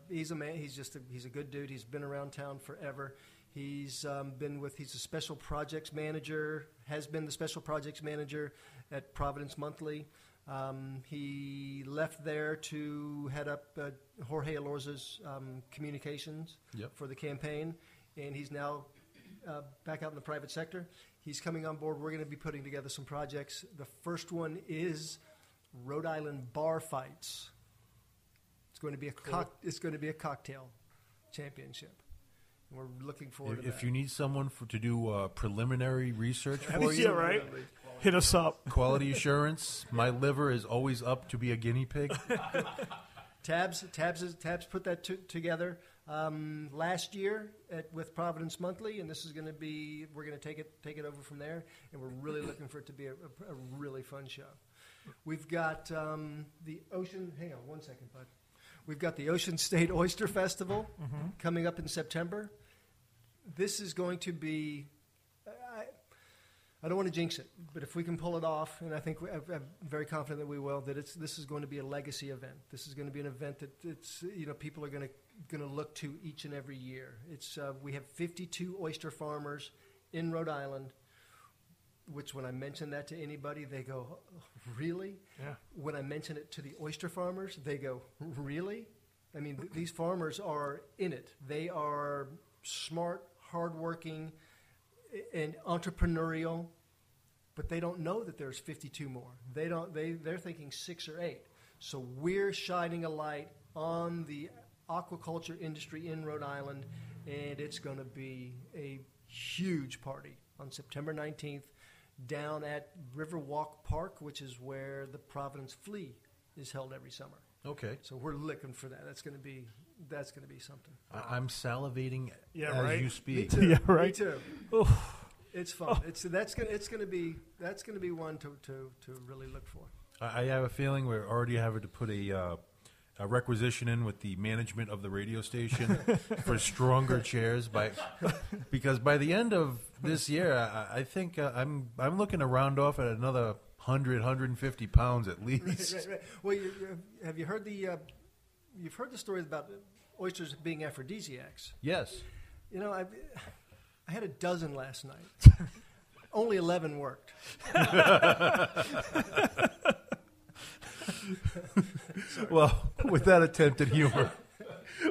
he's a man. He's a good dude. He's been around town forever. He's he's a special projects manager, has been the special projects manager at Providence Monthly. He left there to head up Jorge Alorza's communications for the campaign, and he's now back out in the private sector. He's coming on board. We're going to be putting together some projects. The first one is Rhode Island bar fights. It's going to be a cocktail championship. We're looking forward to that. If you need someone to do preliminary research for you, yeah, right. Hit us up. Quality assurance. My liver is always up to be a guinea pig. Tabs put that together last year with Providence Monthly, and this is going to be. We're going to take it over from there, and we're really looking for it to be a really fun show. We've got the Ocean. Hang on one second, bud. We've got the Ocean State Oyster Festival coming up in September. This is going to be. I don't want to jinx it, but if we can pull it off, and I think I'm very confident that we will, this is going to be a legacy event. This is going to be an event that people are going to look to each and every year. We have 52 oyster farmers in Rhode Island, which when I mention that to anybody, they go, oh, really? Yeah. When I mention it to the oyster farmers, they go, really? I mean, these farmers are in it. They are smart, hardworking, and entrepreneurial, but they don't know that there's 52 more. They're thinking 6 or 8. So we're shining a light on the aquaculture industry in Rhode Island, and it's going to be a huge party on September 19th down at Riverwalk Park, which is where the Providence Flea is held every summer. Okay. So we're looking for that. That's going to be something. I'm salivating as you speak. Me too. Yeah, right. Me too. Oh. It's fun. That's going to be one to really look for. I have a feeling we're already having to put a requisition in with the management of the radio station for stronger chairs because by the end of this year, I think I'm looking to round off at another 100, 150 pounds at least. Right. Well, have you heard you've heard the stories about oysters being aphrodisiacs? Yes. I had a dozen last night. Only 11 worked. Well, with that attempt at humor,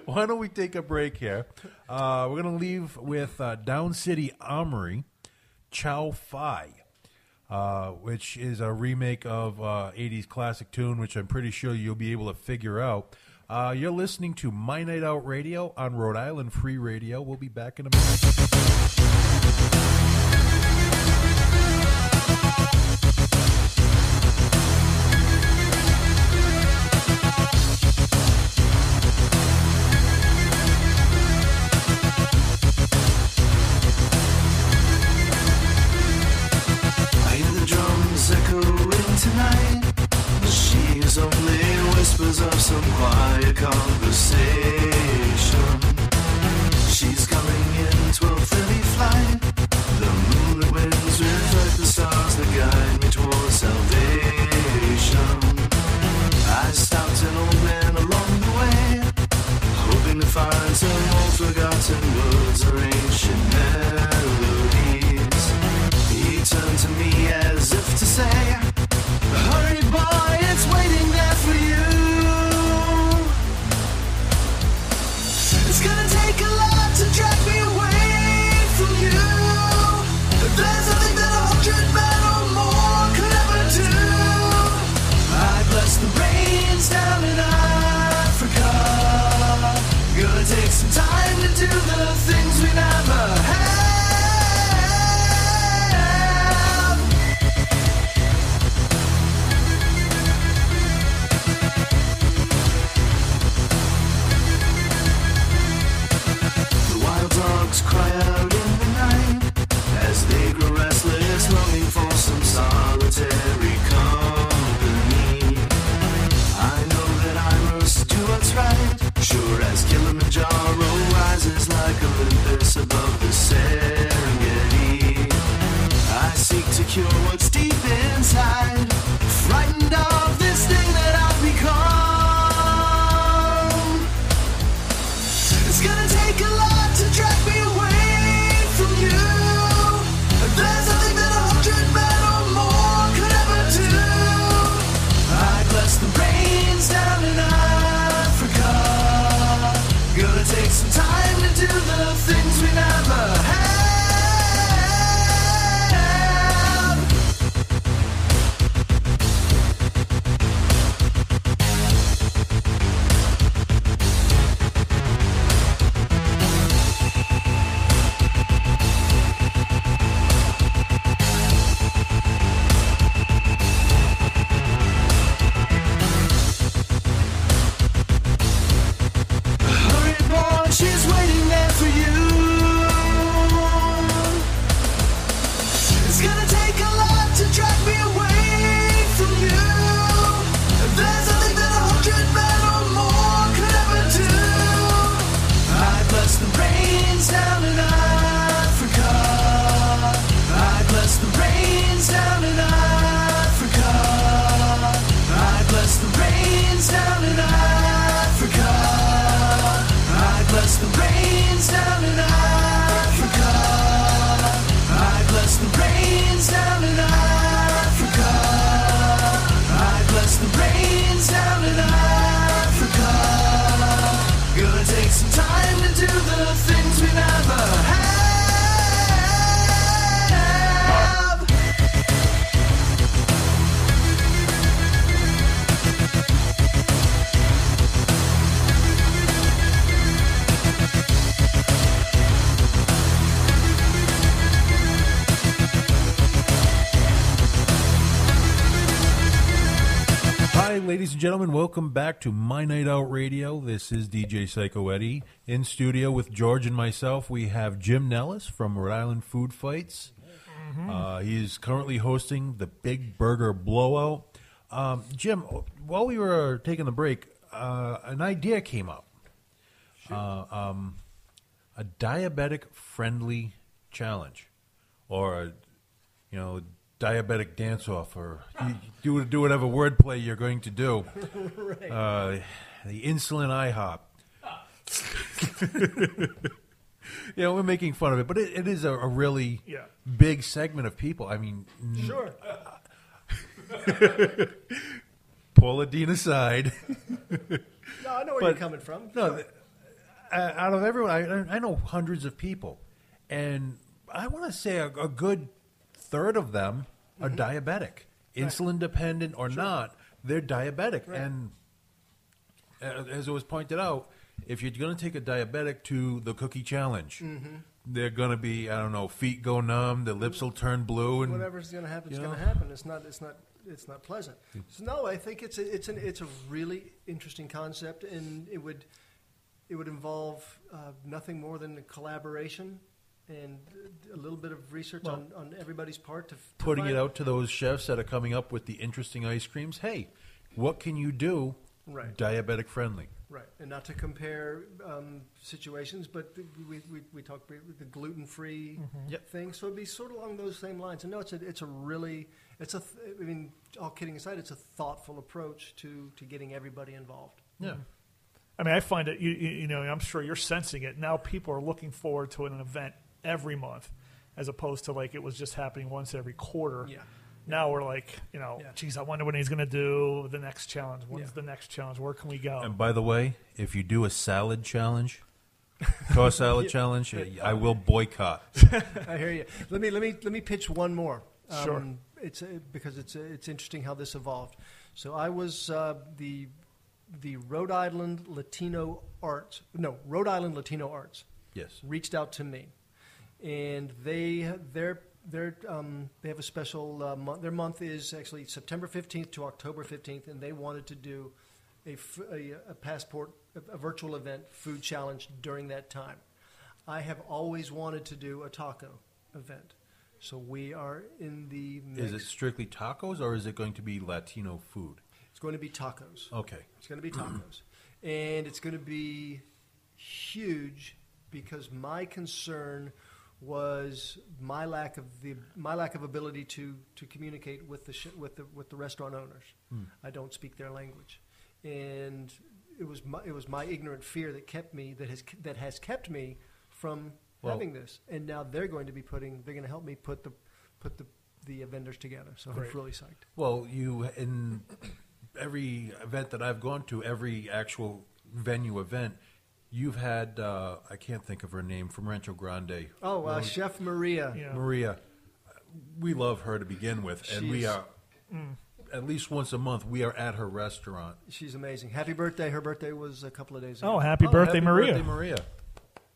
why don't we take a break here? We're going to leave with Down City Armory, Chow Phi, which is a remake of 80s classic tune, which I'm pretty sure you'll be able to figure out. You're listening to MyNightOut Radio on Rhode Island Free Radio. We'll be back in a minute. Tonight, she's only whispers of some quiet conversation. She's coming in 12:30 flight. The moonlit winds reflect the stars that guide me towards salvation. I stopped an old man along the way, hoping to find some old forgotten words or ancient melodies. He turned to me as if to say, hurry, boy, it's waiting there for you. It's gonna take a lot to drag me away from you. But there's nothing that 100 men or more could ever do. I bless the rains down in Africa. Gonna take some time to do the things we never had. Dogs cry out in the night as they grow restless, longing for some solitary company. I know that I must do what's right, sure as Kilimanjaro rises like Olympus above the Serengeti. I seek to cure what's deep inside, frightened of this thing that I've become. take some time to do the things we never had. Ladies and gentlemen, welcome back to MyNightOut Radio. This is DJ Psycho Eddie. In studio with George and myself, we have Jim Nellis from Rhode Island Food Fights. He is currently hosting the Big Burger Blowout. Jim, while we were taking the break, an idea came up. A diabetic-friendly challenge, or diabetic dance-off, or you do whatever wordplay you're going to do. Right. The insulin IHOP. We're making fun of it, but it is a really big segment of people. I mean, Sure. Paula Dean aside. No, I know where you're coming from. No, out of everyone, I know hundreds of people, and I want to say a good third of them are diabetic, insulin dependent or not. They're diabetic, and as it was pointed out, if you're going to take a diabetic to the cookie challenge, they're going to be, I don't know, feet go numb, their lips will turn blue, and whatever's going to happen is going to happen. It's not pleasant. So no, I think it's a really interesting concept, and it would involve nothing more than collaboration and a little bit of research on everybody's part to putting it out to those chefs that are coming up with the interesting ice creams. Hey, what can you do diabetic friendly? Right, and not to compare situations, but we talked the gluten-free thing, so it'd be sort of along those same lines. And no, I mean, all kidding aside, it's a thoughtful approach to getting everybody involved. Yeah. I mean, I find it, I'm sure you're sensing it. Now people are looking forward to an event every month, as opposed to like it was just happening once every quarter. Yeah. Now we're like, geez, I wonder when he's going to do the next challenge. When's the next challenge? Where can we go? And by the way, if you do a salad challenge, toss salad challenge, I will boycott. I hear you. Let me pitch one more. Sure. It's because it's interesting how this evolved. So I was the Rhode Island Latino Arts. Yes. Reached out to me, and they have a special month. Their month is actually September 15th to October 15th, and they wanted to do a virtual event, food challenge during that time. I have always wanted to do a taco event, so we are in the mix. Is it strictly tacos, or is it going to be Latino food? It's going to be tacos. Okay. It's going to be tacos, and it's going to be huge because my concern was my lack of ability to communicate with the restaurant owners. I don't speak their language, and it was my ignorant fear that has kept me from having this. And now they're going to help me put the vendors together. So I'm really psyched. Well, in every event that I've gone to, every actual venue event, You've had, I can't think of her name, from Rancho Grande. Oh, Chef Maria. Yeah. Maria. We love her to begin with, and we are, at least once a month, we are at her restaurant. She's amazing. Happy birthday. Her birthday was a couple of days ago. Oh, happy birthday, Maria. Birthday, Maria.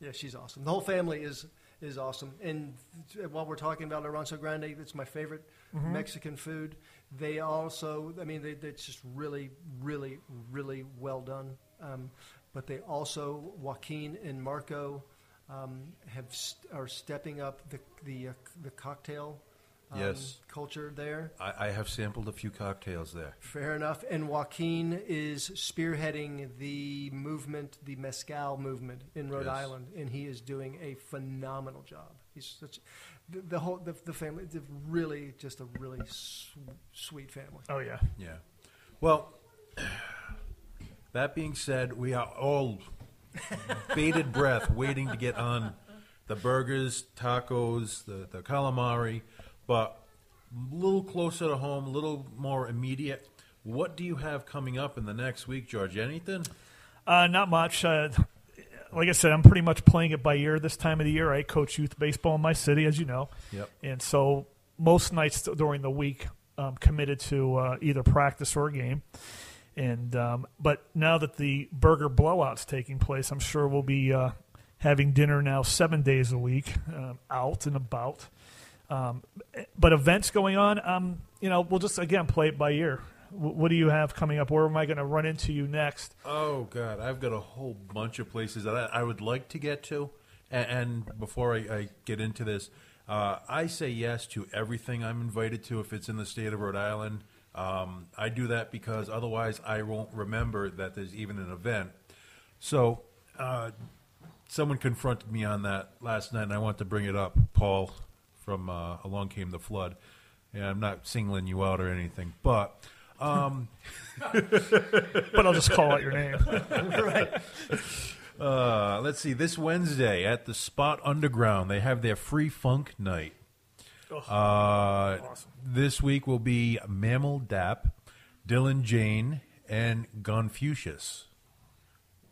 Yeah, she's awesome. The whole family is awesome. And while we're talking about Rancho Grande, it's my favorite Mexican food. They also, it's just really, really, really well done. But they also, Joaquin and Marco, are stepping up the cocktail Yes. culture there. I have sampled a few cocktails there. Fair enough. And Joaquin is spearheading the movement, the mezcal movement in Rhode Yes. Island, and he is doing a phenomenal job. He's such the family. They're really just a really sweet family. Oh, yeah. Yeah. Well, that being said, we are all bated breath waiting to get on the burgers, tacos, the calamari, but a little closer to home, a little more immediate. What do you have coming up in the next week, George? Anything? Not much. Like I said, I'm pretty much playing it by ear this time of the year. I coach youth baseball in my city, as you know. Yep. And so most nights during the week, I'm committed to either practice or a game. And but now that the burger blowout's taking place, I'm sure we'll be having dinner now 7 days a week, out and about. But events going on, we'll just, again, play it by ear. What do you have coming up? Where am I going to run into you next? Oh, God, I've got a whole bunch of places that I would like to get to. And before I get into this, I say yes to everything I'm invited to if it's in the state of Rhode Island. I do that because otherwise I won't remember that there's even an event. So someone confronted me on that last night, and I want to bring it up, Paul, from Along Came the Flood. And I'm not singling you out or anything, but... But I'll just call out your name. Right. Let's see. This Wednesday at the Spot Underground, they have their free funk night. Awesome. This week will be Mammal Dap, Dylan Jane, and Gonfucius.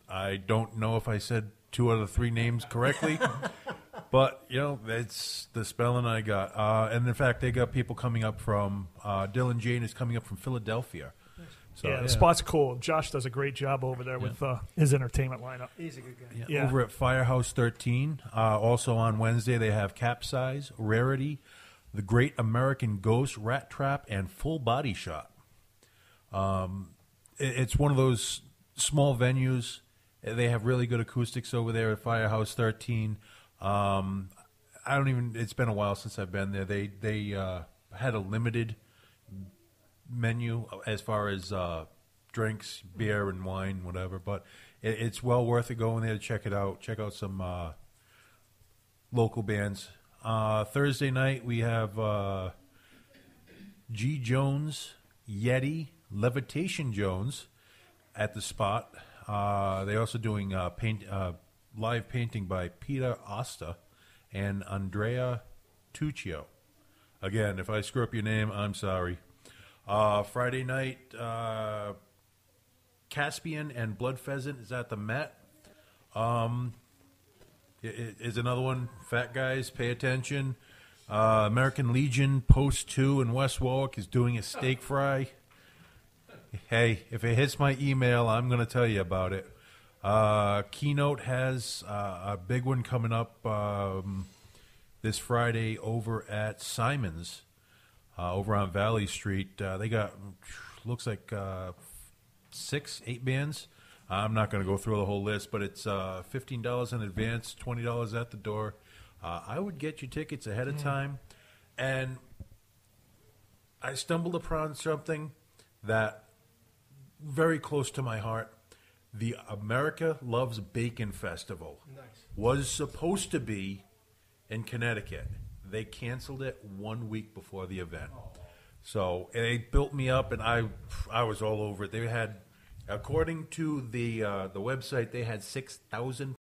I don't know if I said 2 out of 3 names correctly, but, that's the spelling I got. And, in fact, they got people coming up from Dylan Jane is coming up from Philadelphia. So, yeah, the spot's cool. Josh does a great job over there with his entertainment lineup. He's a good guy. Yeah. Over at Firehouse 13, also on Wednesday, they have Capsize, Rarity, The Great American Ghost, Rat Trap, and Full Body Shot. It's one of those small venues. They have really good acoustics over there at Firehouse 13. It's been a while since I've been there. They had a limited menu as far as drinks, beer and wine, whatever, but it's well worth it going there to check it out. Check out some local bands. Thursday night we have G. Jones, Yeti, Levitation Jones at the Spot. They're also doing live painting by Peter Osta and Andrea Tuccio. Again, if I screw up your name, I'm sorry. Friday night, Caspian and Blood Pheasant is at the Met. Is another one. Fat guys, pay attention. American Legion Post 2 in West Warwick is doing a steak fry. Hey, if it hits my email, I'm going to tell you about it. Keynote has a big one coming up this Friday over at Simon's, over on Valley Street. They got, looks like 6, 8 bands. I'm not going to go through the whole list, but it's $15 in advance, $20 at the door. I would get your tickets ahead of time. And I stumbled upon something that very close to my heart. The America Loves Bacon Festival was supposed to be in Connecticut. They canceled it 1 week before the event. So they built me up, and I was all over it. They had, according to the website, they had 6,000